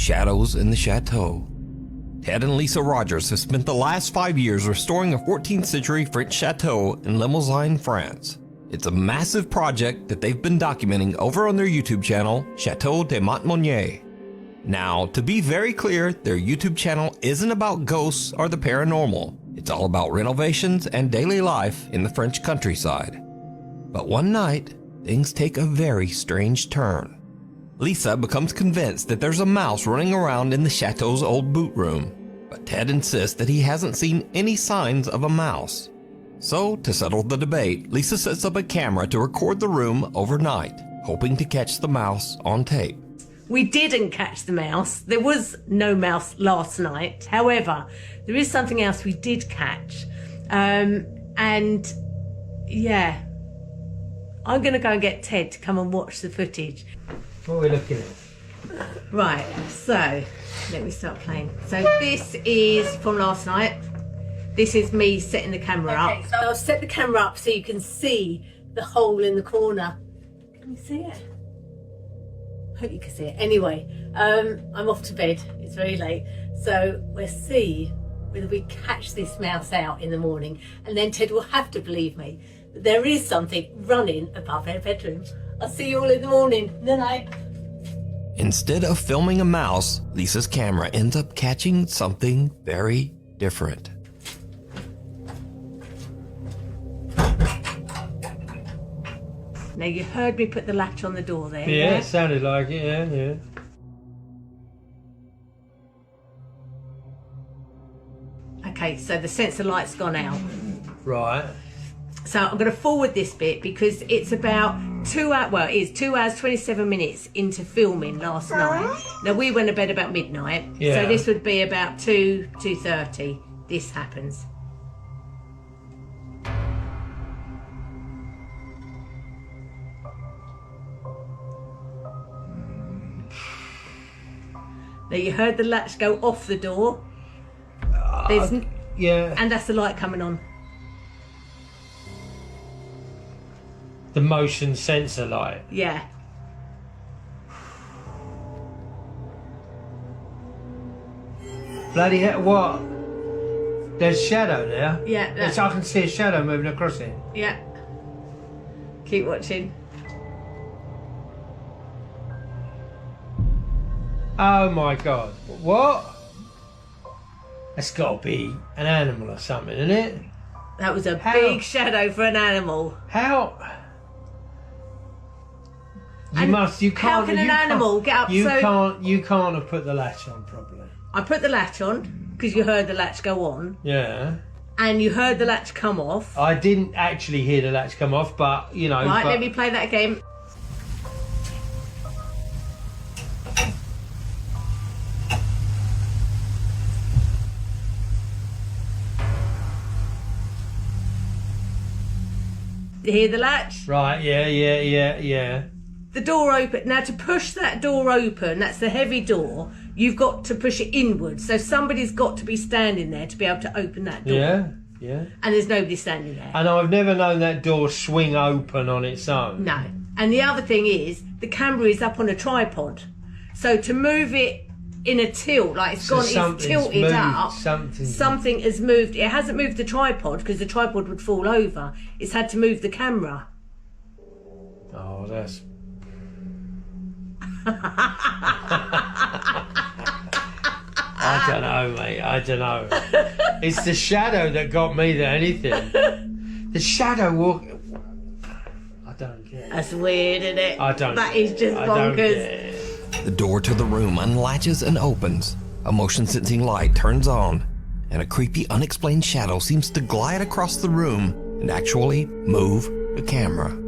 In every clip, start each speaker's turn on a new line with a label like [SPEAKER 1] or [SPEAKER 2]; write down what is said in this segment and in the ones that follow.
[SPEAKER 1] Shadows in the Chateau. Ted and Lisa Rogers have spent the last 5 years restoring a 14th century French chateau in Limousin, France. It's a massive project that they've been documenting over on their YouTube channel, Chateau de Montmonier. Now, to be very clear, their YouTube channel isn't about ghosts or the paranormal. It's all about renovations and daily life in the French countryside. But one night, things take a very strange turn. Lisa becomes convinced that there's a mouse running around in the chateau's old boot room, but Ted insists that he hasn't seen any signs of a mouse. So, to settle the debate, Lisa sets up a camera to record the room overnight, hoping to catch the mouse on tape.
[SPEAKER 2] We didn't catch the mouse. There was no mouse last night. However, there is something else we did catch. And yeah, I'm going to go and get Ted to come and watch the footage.
[SPEAKER 3] What are we looking at?
[SPEAKER 2] Right, so let me start playing. So this is from last night. This is me setting the camera up. So I'll set the camera up so you can see the hole in the corner. Can you see it? Hope you can see it. Anyway, I'm off to bed. It's very late. So we'll see whether we catch this mouse out in the morning, and then Ted will have to believe me that there is something running above our bedroom. I'll see you all in the morning. Good night.
[SPEAKER 1] Instead of filming a mouse, Lisa's camera ends up catching something very different.
[SPEAKER 2] Now you heard me put the latch on the door there.
[SPEAKER 3] Yeah, it sounded like it, yeah.
[SPEAKER 2] Okay, so the sensor light's gone out.
[SPEAKER 3] Right.
[SPEAKER 2] So I'm going to forward this bit because it's about 2 hours, well, it is 2 hours, 27 minutes into filming last night. Now, we went to bed about midnight.
[SPEAKER 3] Yeah.
[SPEAKER 2] So this would be about 2:30. This happens. Now, you heard the latch go off the door.
[SPEAKER 3] Yeah.
[SPEAKER 2] And that's the light coming on.
[SPEAKER 3] The motion sensor light.
[SPEAKER 2] Yeah.
[SPEAKER 3] Bloody hell, what? There's shadow there?
[SPEAKER 2] Yeah.
[SPEAKER 3] Yes, I can see a shadow moving across it.
[SPEAKER 2] Yeah. Keep watching.
[SPEAKER 3] Oh my god. What? That's got to be an animal or something, isn't it?
[SPEAKER 2] That was a big shadow for an animal.
[SPEAKER 3] How? You can't.
[SPEAKER 2] How can an animal get up?
[SPEAKER 3] You can't have put the latch on properly.
[SPEAKER 2] I put the latch on because you heard the latch go on.
[SPEAKER 3] Yeah.
[SPEAKER 2] And you heard the latch come off.
[SPEAKER 3] I didn't actually hear the latch come off, but you know.
[SPEAKER 2] Right, let me play that again. You hear the latch?
[SPEAKER 3] Right, yeah.
[SPEAKER 2] The door open. Now to push that door open, that's the heavy door, you've got to push it inwards. So somebody's got to be standing there to be able to open that door.
[SPEAKER 3] Yeah.
[SPEAKER 2] And there's nobody standing there.
[SPEAKER 3] And I've never known that door swing open on its own.
[SPEAKER 2] No. And the other thing is, the camera is up on a tripod. So to move it in a tilt, like it's tilted
[SPEAKER 3] moved,
[SPEAKER 2] up,
[SPEAKER 3] something
[SPEAKER 2] has moved. It hasn't moved the tripod because the tripod would fall over. It's had to move the camera.
[SPEAKER 3] Oh, that's... I don't know, mate. I don't know. It's the shadow that got me than anything. The shadow walk... I don't get it.
[SPEAKER 2] That's weird, isn't it?
[SPEAKER 3] I don't.
[SPEAKER 2] That is just
[SPEAKER 3] I don't get
[SPEAKER 2] bonkers.
[SPEAKER 3] it.
[SPEAKER 1] The door to the room unlatches and opens. A motion-sensing light turns on, and a creepy, unexplained shadow seems to glide across the room and actually move the camera.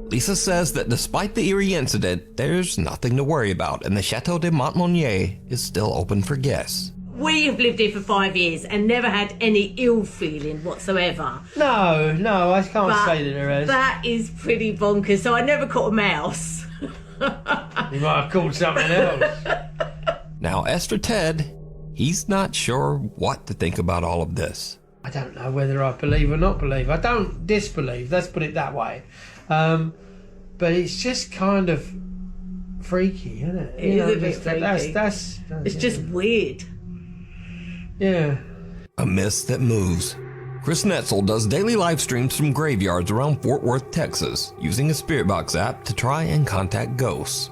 [SPEAKER 1] Lisa says that despite the eerie incident, there's nothing to worry about, and the Chateau de Montmonier is still open for guests.
[SPEAKER 2] We have lived here for 5 years and never had any ill feeling whatsoever.
[SPEAKER 3] No, I can't say that there is.
[SPEAKER 2] That is pretty bonkers. So I never caught a mouse.
[SPEAKER 3] You might have called something else.
[SPEAKER 1] Now, as for Ted, he's not sure what to think about all of this.
[SPEAKER 3] I don't know whether I believe or not believe. I don't disbelieve, let's put it that way. But it's just kind of freaky, isn't it?
[SPEAKER 2] It is a bit freaky.
[SPEAKER 3] That's
[SPEAKER 2] It's just weird.
[SPEAKER 3] yeah.
[SPEAKER 1] A mist that moves. Chris Netzel does daily live streams from graveyards around Fort Worth, Texas, using a Spirit Box app to try and contact ghosts.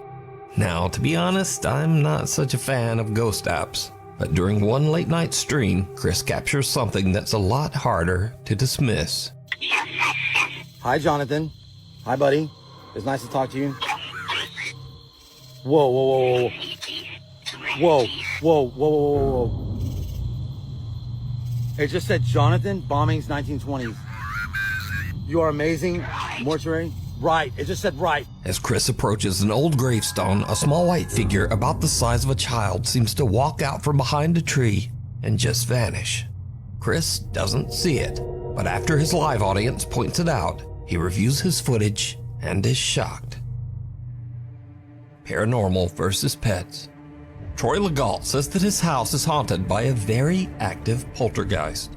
[SPEAKER 1] Now, to be honest, I'm not such a fan of ghost apps, but during one late night stream, Chris captures something that's a lot harder to dismiss.
[SPEAKER 4] Hi, Jonathan. Hi, buddy. It's nice to talk to you. Whoa, whoa, whoa, whoa. Whoa, whoa, whoa, whoa, whoa, whoa. It just said Jonathan, bombings 1920s. You are amazing. Mortuary. Right. It just said right.
[SPEAKER 1] As Chris approaches an old gravestone, a small white figure about the size of a child seems to walk out from behind a tree and just vanish. Chris doesn't see it, but after his live audience points it out, he reviews his footage and is shocked. Paranormal versus pets. Troy Legault says that his house is haunted by a very active poltergeist.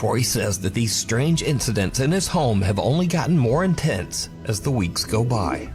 [SPEAKER 1] Troy says that these strange incidents in his home have only gotten more intense as the weeks go by.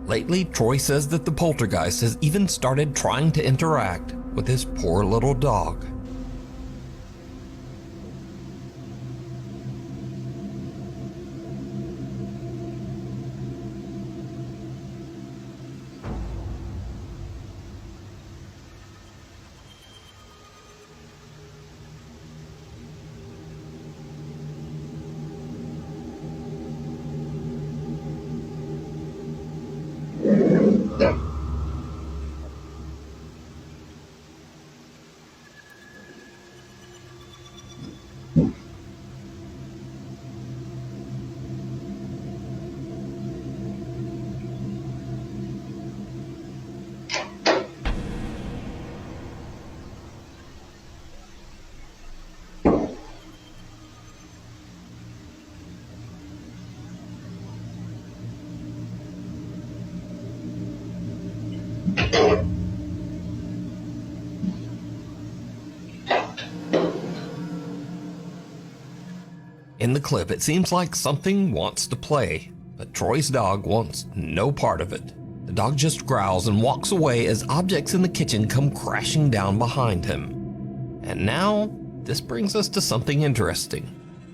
[SPEAKER 1] Lately, Troy says that the poltergeist has even started trying to interact with his poor little dog. In the clip, it seems like something wants to play, but Troy's dog wants no part of it. The dog just growls and walks away as objects in the kitchen come crashing down behind him. And now, this brings us to something interesting.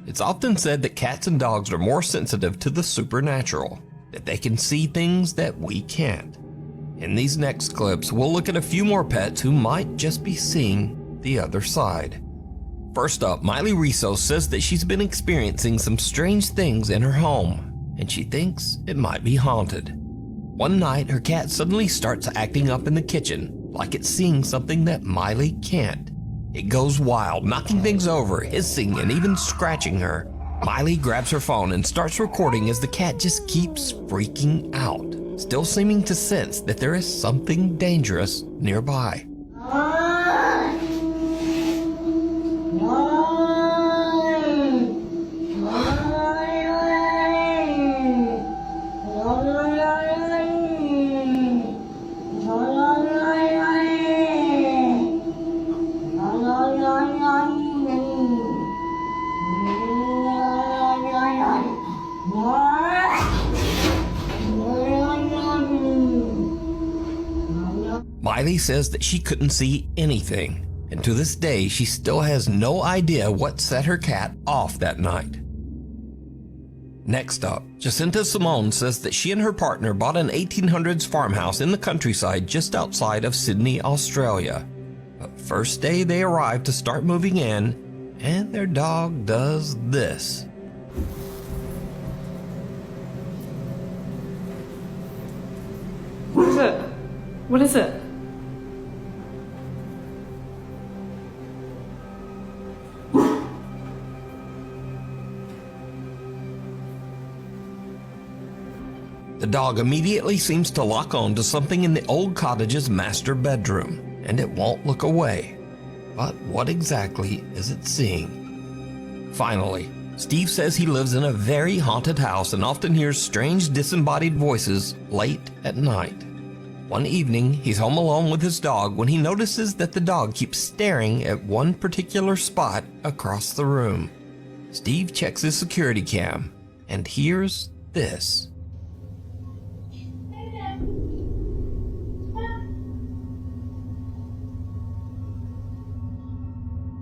[SPEAKER 1] It's often said that cats and dogs are more sensitive to the supernatural, that they can see things that we can't. In these next clips, we'll look at a few more pets who might just be seeing the other side. First up, Miley Riso says that she's been experiencing some strange things in her home, and she thinks it might be haunted. One night, her cat suddenly starts acting up in the kitchen, like it's seeing something that Miley can't. It goes wild, knocking things over, hissing, and even scratching her. Miley grabs her phone and starts recording as the cat just keeps freaking out, still seeming to sense that there is something dangerous nearby. Miley says that she couldn't see anything, and to this day she still has no idea what set her cat off that night. Next up, Jacinta Simone says that she and her partner bought an 1800s farmhouse in the countryside just outside of Sydney, Australia. But first day they arrive to start moving in, and their dog does this.
[SPEAKER 5] What is it? What is it?
[SPEAKER 1] The dog immediately seems to lock on to something in the old cottage's master bedroom, and it won't look away. But what exactly is it seeing? Finally, Steve says he lives in a very haunted house and often hears strange disembodied voices late at night. One evening, he's home alone with his dog when he notices that the dog keeps staring at one particular spot across the room. Steve checks his security cam and hears this.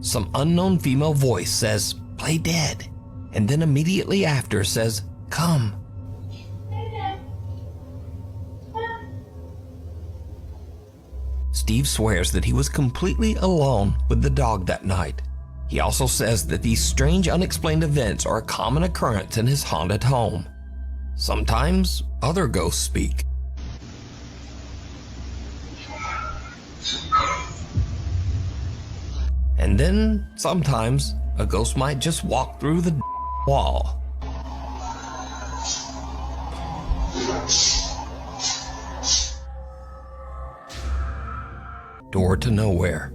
[SPEAKER 1] Some unknown female voice says, "Play dead," and then immediately after says, "Come." Steve swears that he was completely alone with the dog that night. He also says that these strange unexplained events are a common occurrence in his haunted home. Sometimes other ghosts speak. And then, sometimes, a ghost might just walk through the wall. Door to nowhere.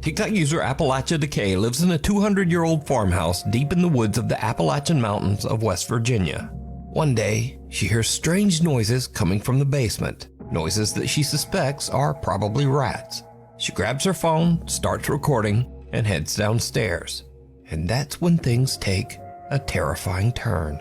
[SPEAKER 1] TikTok user Appalachia Decay lives in a 200-year-old farmhouse deep in the woods of the Appalachian Mountains of West Virginia. One day, she hears strange noises coming from the basement, noises that she suspects are probably rats. She grabs her phone, starts recording, and heads downstairs. And that's when things take a terrifying turn.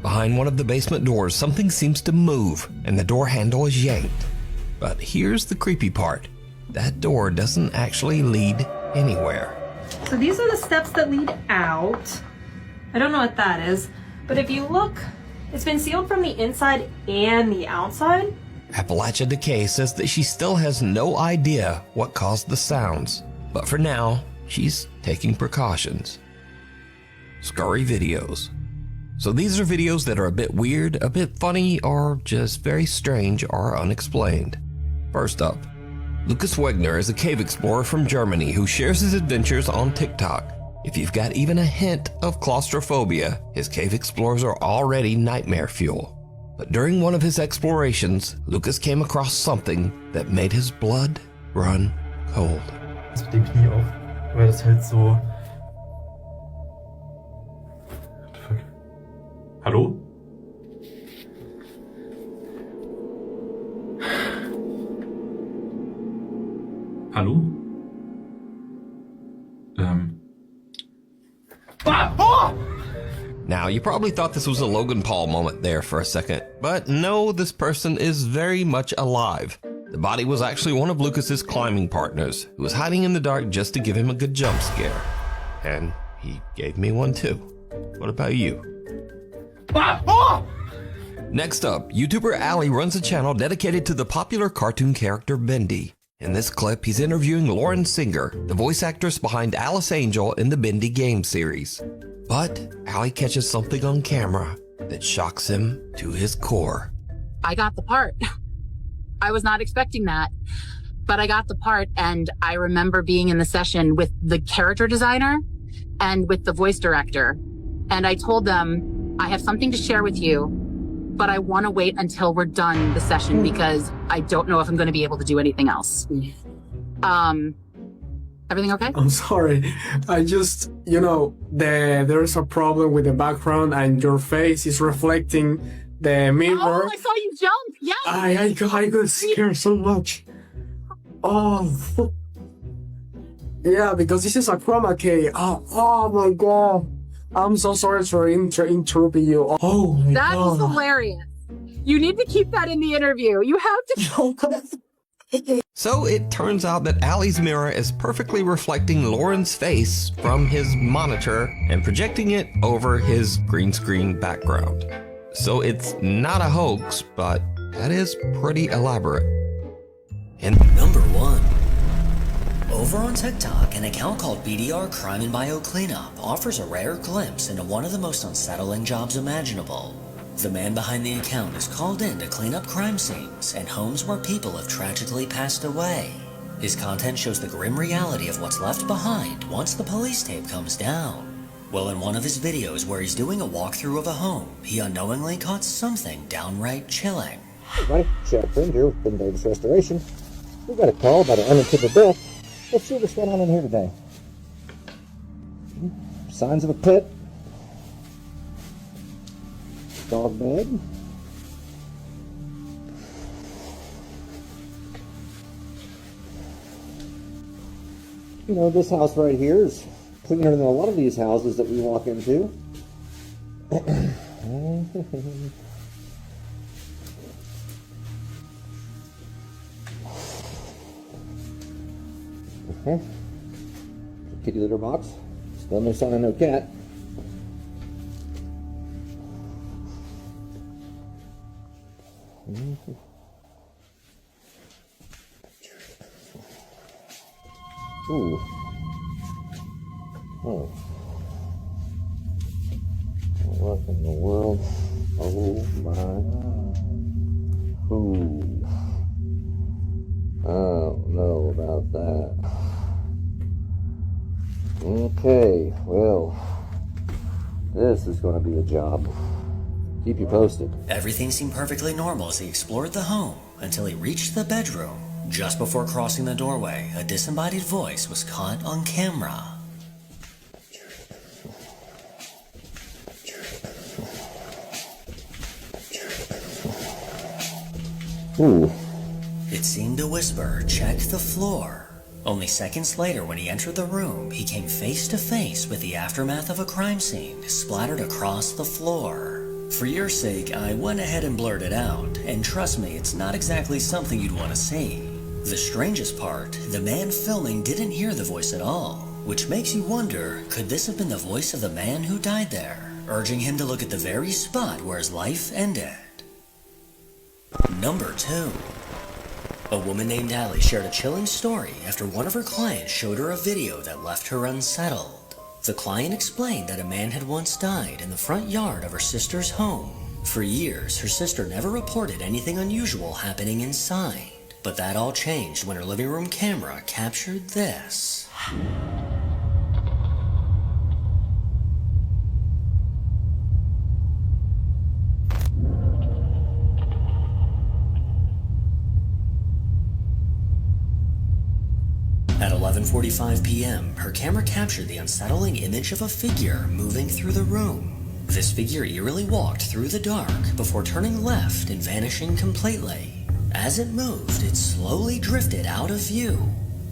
[SPEAKER 1] Behind one of the basement doors, something seems to move, and the door handle is yanked. But here's the creepy part. That door doesn't actually lead anywhere.
[SPEAKER 5] So these are the steps that lead out. I don't know what that is, but if you look, it's been sealed from the inside and the outside.
[SPEAKER 1] Appalachia Decay says that she still has no idea what caused the sounds, but for now, she's taking precautions. Scary videos. So these are videos that are a bit weird, a bit funny, or just very strange or unexplained. First up, Lucas Wegner is a cave explorer from Germany who shares his adventures on TikTok. If you've got even a hint of claustrophobia, his cave explorers are already nightmare fuel. But during one of his explorations, Lucas came across something that made his blood run cold.
[SPEAKER 6] Das mit dem Knie auf, weil das halt so... Fuck. Hallo?
[SPEAKER 1] Now, you probably thought this was a Logan Paul moment there for a second, but no, this person is very much alive. The body was actually one of Lucas's climbing partners, who was hiding in the dark just to give him a good jump scare. And he gave me one too. What about you? Next up, YouTuber Ali runs a channel dedicated to the popular cartoon character Bendy. In this clip, he's interviewing Lauren Singer, the voice actress behind Alice Angel in the Bendy game series. But Ali catches something on camera that shocks him to his core.
[SPEAKER 7] I got the part. I was not expecting that, but I got the part, and I remember being in the session with the character designer and with the voice director, and I told them, I have something to share with you, but I want to wait until we're done the session because I don't know if I'm going to be able to do anything else. Everything okay?
[SPEAKER 8] I'm sorry. I just, there's a problem with the background and your face is reflecting the mirror.
[SPEAKER 7] Oh, I saw you jump. Yes.
[SPEAKER 8] I got scared so much. Oh. Yeah, because this is a chroma key. Oh my God. I'm so sorry for interrupting you. Oh my
[SPEAKER 7] That
[SPEAKER 8] God.
[SPEAKER 7] is hilarious. You need to keep that in the interview. You have to.
[SPEAKER 1] So it turns out that Ali's mirror is perfectly reflecting Lauren's face from his monitor and projecting it over his green screen background. So it's not a hoax, but that is pretty elaborate. And
[SPEAKER 9] Number 1. Over on TikTok, an account called BDR Crime and Bio Cleanup offers a rare glimpse into one of the most unsettling jobs imaginable. The man behind the account is called in to clean up crime scenes and homes where people have tragically passed away. His content shows the grim reality of what's left behind once the police tape comes down. Well, in one of his videos where he's doing a walkthrough of a home, he unknowingly caught something downright chilling.
[SPEAKER 10] Hey, buddy. Sheriff Friend here with Davis Restoration. We got a call about an unintended death. Let's see what's going on in here today. Signs of a pit. Dog bed. This house right here is cleaner than a lot of these houses that we walk into. Kitty litter box. Still no sign of no cat. Ooh. Oh. What in the world? Oh my. Ooh. I don't know about that. Okay, well, this is going to be a job. Keep you posted.
[SPEAKER 9] Everything seemed perfectly normal as he explored the home until he reached the bedroom. Just before crossing the doorway, a disembodied voice was caught on camera.
[SPEAKER 10] Ooh.
[SPEAKER 9] It seemed to whisper, "Check the floor." Only seconds later, when he entered the room, he came face to face with the aftermath of a crime scene splattered across the floor. For your sake, I went ahead and blurted out, and trust me, it's not exactly something you'd want to see. The strangest part, the man filming didn't hear the voice at all, which makes you wonder, could this have been the voice of the man who died there, urging him to look at the very spot where his life ended? Number 2. A woman named Allie shared a chilling story after one of her clients showed her a video that left her unsettled. The client explained that a man had once died in the front yard of her sister's home. For years, her sister never reported anything unusual happening inside, but that all changed when her living room camera captured this. At 11:45 p.m., her camera captured the unsettling image of a figure moving through the room. This figure eerily walked through the dark before turning left and vanishing completely. As it moved, it slowly drifted out of view.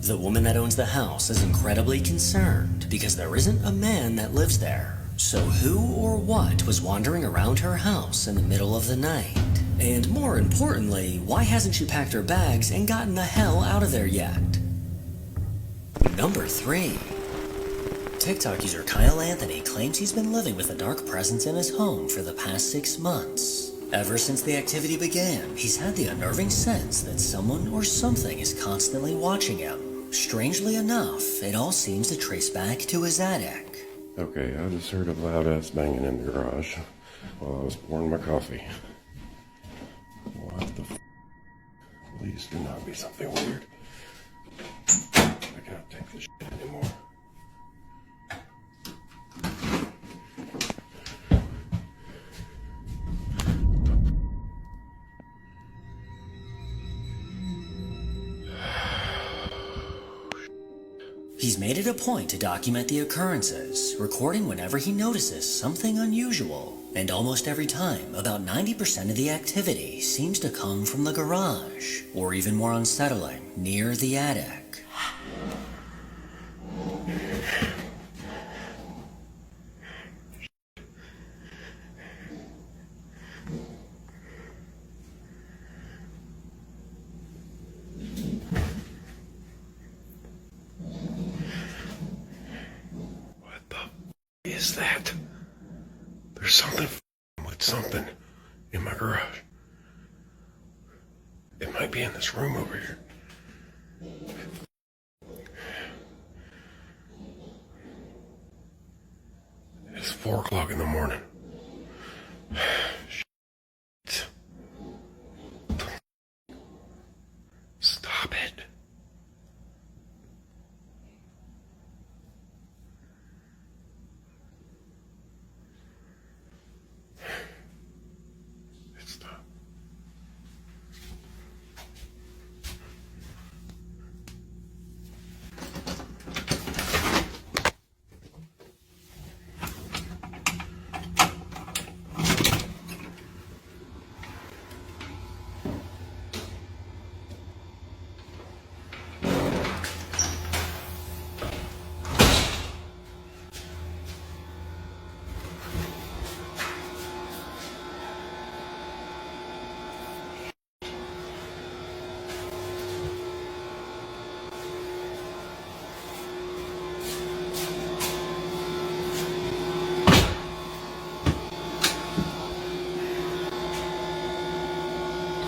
[SPEAKER 9] The woman that owns the house is incredibly concerned because there isn't a man that lives there. So who or what was wandering around her house in the middle of the night? And more importantly, why hasn't she packed her bags and gotten the hell out of there yet? Number 3. TikTok user Kyle Anthony claims he's been living with a dark presence in his home for the past 6 months. Ever since the activity began, he's had the unnerving sense that someone or something is constantly watching him. Strangely enough, it all seems to trace back to his attic.
[SPEAKER 6] Okay, I just heard a loud ass banging in the garage while I was pouring my coffee. What the f? Please do not be something weird. I cannot take this shit anymore.
[SPEAKER 9] He's made it a point to document the occurrences, recording whenever he notices something unusual. And almost every time, about 90% of the activity seems to come from the garage, or even more unsettling, near the attic.
[SPEAKER 6] Is that? There's something with something in my garage. It might be in this room over here. It's 4 o'clock in the morning. Shit. Stop it.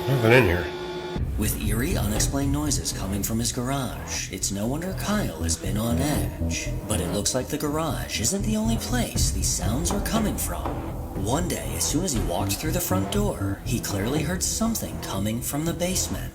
[SPEAKER 6] Nothing in here.
[SPEAKER 9] With eerie, unexplained noises coming from his garage, it's no wonder Kyle has been on edge. But it looks like the garage isn't the only place these sounds are coming from. One day, as soon as he walked through the front door, he clearly heard something coming from the basement.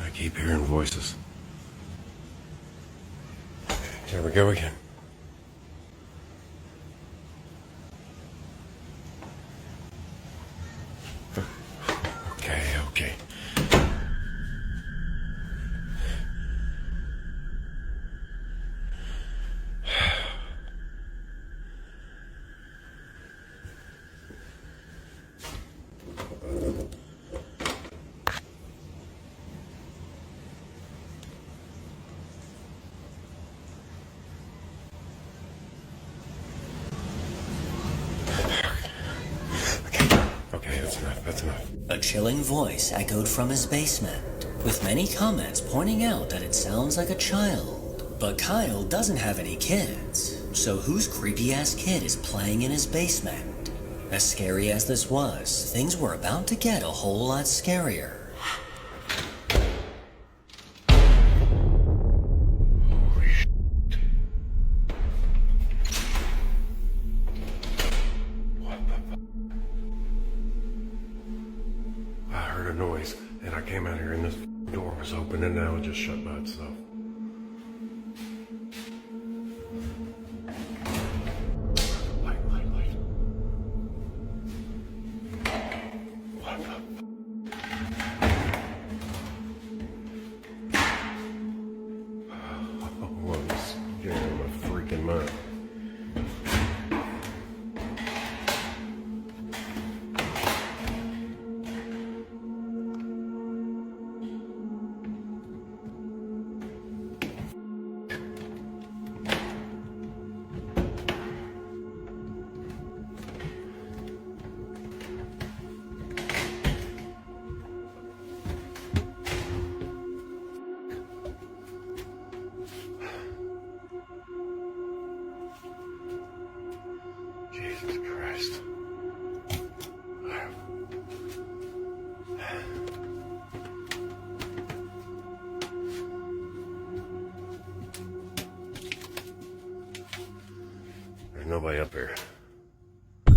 [SPEAKER 6] I keep hearing voices. Here we go again. Okay. Okay, that's enough.
[SPEAKER 9] A chilling voice echoed from his basement, with many comments pointing out that it sounds like a child. But Kyle doesn't have any kids, so whose creepy-ass kid is playing in his basement? As scary as this was, things were about to get a whole lot scarier.
[SPEAKER 6] I heard a noise, and I came out here, and this door was open, and now it just shut by itself. nobody up here.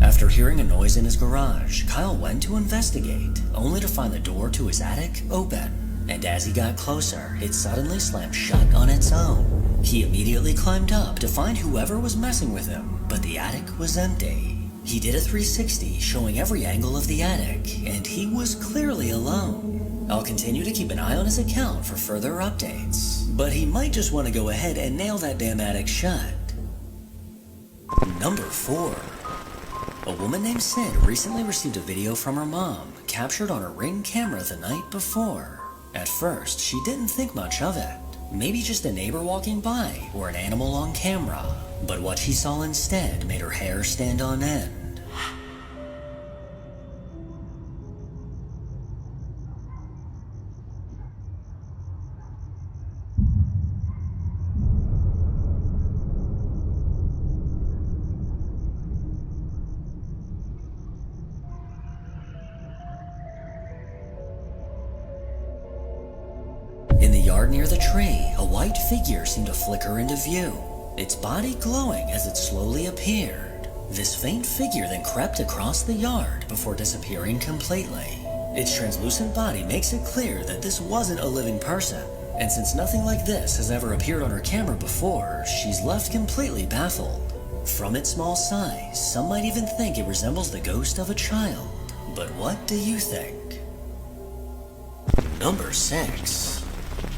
[SPEAKER 9] After hearing a noise in his garage, Kyle went to investigate, only to find the door to his attic open. And as he got closer, it suddenly slammed shut on its own. He immediately climbed up to find whoever was messing with him, but the attic was empty. He did a 360, showing every angle of the attic, and he was clearly alone. I'll continue to keep an eye on his account for further updates, but he might just want to go ahead and nail that damn attic shut. Number 4. A woman named Sid recently received a video from her mom, captured on a Ring camera the night before. At first, she didn't think much of it. Maybe just a neighbor walking by, or an animal on camera. But what she saw instead made her hair stand on end. In the yard near the tree, a white figure seemed to flicker into view, its body glowing as it slowly appeared. This faint figure then crept across the yard before disappearing completely. Its translucent body makes it clear that this wasn't a living person, and since nothing like this has ever appeared on her camera before, she's left completely baffled. From its small size, some might even think it resembles the ghost of a child. But what do you think? Number 6.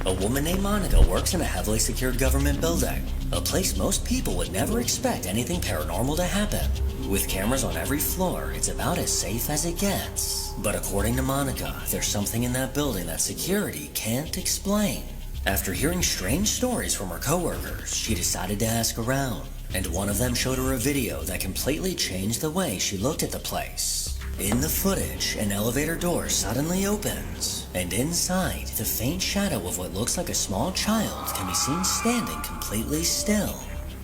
[SPEAKER 9] A woman named Monica works in a heavily secured government building, a place most people would never expect anything paranormal to happen. With cameras on every floor, it's about as safe as it gets. But according to Monica, there's something in that building that security can't explain. After hearing strange stories from her coworkers, she decided to ask around, and one of them showed her a video that completely changed the way she looked at the place. In the footage, an elevator door suddenly opens, and inside, the faint shadow of what looks like a small child can be seen standing completely still.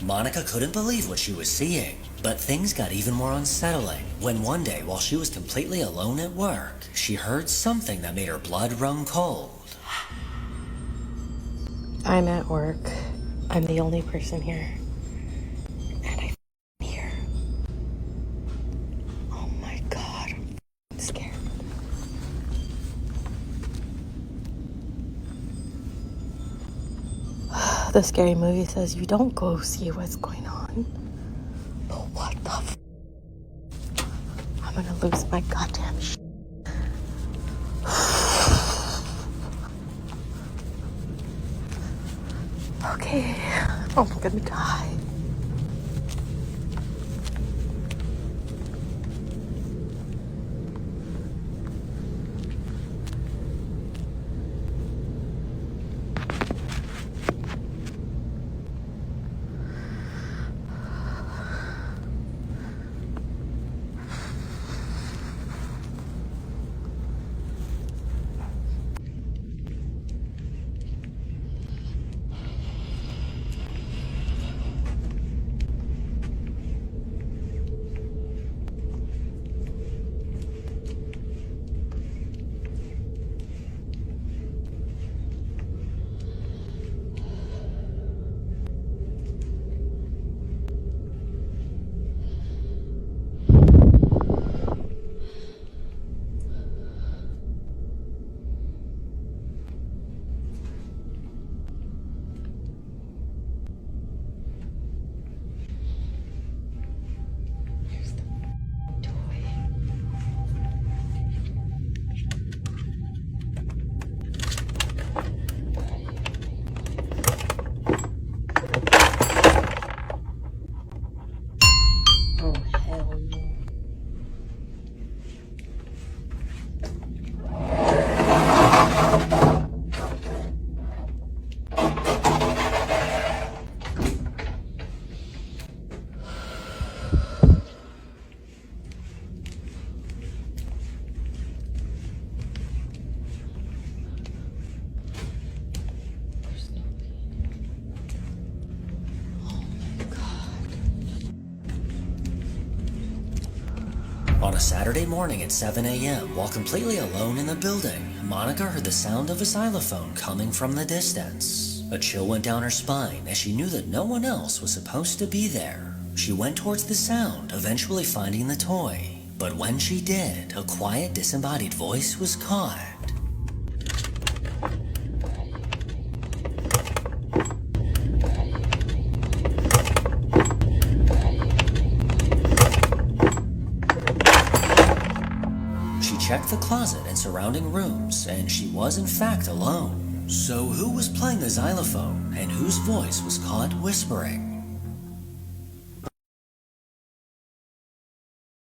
[SPEAKER 9] Monica couldn't believe what she was seeing, but things got even more unsettling when one day, while she was completely alone at work, she heard something that made her blood run cold.
[SPEAKER 11] I'm at work. I'm the only person here. And I hear. Oh my god, I'm scared. The scary movie says you don't go see what's going on. But what the f? I'm gonna lose my goddamn shit. Okay, I'm gonna die.
[SPEAKER 9] On a Saturday morning at 7 a.m., while completely alone in the building, Monica heard the sound of a xylophone coming from the distance. A chill went down her spine as she knew that no one else was supposed to be there. She went towards the sound, eventually finding the toy. But when she did, a quiet, disembodied voice was caught. She checked the closet and surrounding rooms, and she was in fact alone. So who was playing the xylophone, and whose voice was caught whispering?